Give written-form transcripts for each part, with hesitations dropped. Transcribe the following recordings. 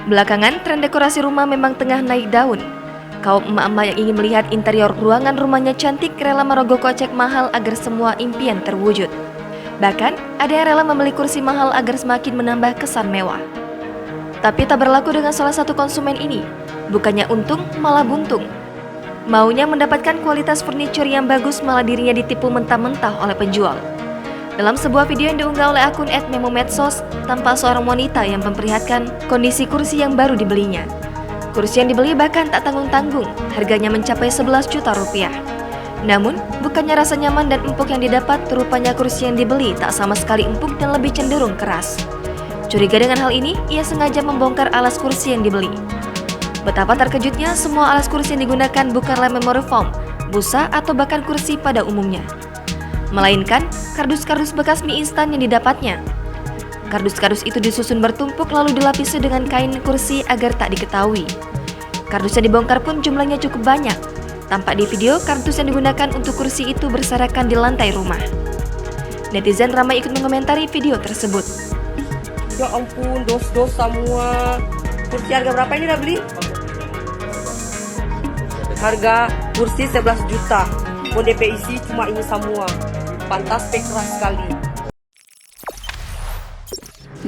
Belakangan, tren dekorasi rumah memang tengah naik daun. Kaum emak-emak yang ingin melihat interior ruangan rumahnya cantik rela merogoh kocek mahal agar semua impian terwujud. Bahkan, ada yang rela membeli kursi mahal agar semakin menambah kesan mewah. Tapi tak berlaku dengan salah satu konsumen ini. Bukannya untung, malah buntung. Maunya mendapatkan kualitas furniture yang bagus, malah dirinya ditipu mentah-mentah oleh penjual. Dalam sebuah video yang diunggah oleh akun @memomedsos, tampak seorang wanita yang memperlihatkan kondisi kursi yang baru dibelinya. Kursi yang dibeli bahkan tak tanggung-tanggung, harganya mencapai 11 juta rupiah. Namun, bukannya rasa nyaman dan empuk yang didapat, rupanya kursi yang dibeli tak sama sekali empuk dan lebih cenderung keras. Curiga dengan hal ini, ia sengaja membongkar alas kursi yang dibeli. Betapa terkejutnya, semua alas kursi yang digunakan bukanlah memory foam, busa atau bahkan kursi pada umumnya, melainkan kardus-kardus bekas mie instan yang didapatnya. Kardus-kardus itu disusun bertumpuk lalu dilapisi dengan kain kursi agar tak diketahui. Kardus yang dibongkar pun jumlahnya cukup banyak. Tampak di video, kardus yang digunakan untuk kursi itu berserakan di lantai rumah. Netizen ramai ikut mengomentari video tersebut. Ya ampun, dos-dos semua. Kursi harga berapa ini udah beli? Harga kursi 11 juta. Mau DP isi cuma ini semua. Pantas keras sekali.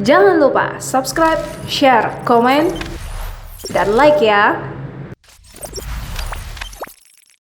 Jangan lupa subscribe, share, komen, dan like ya.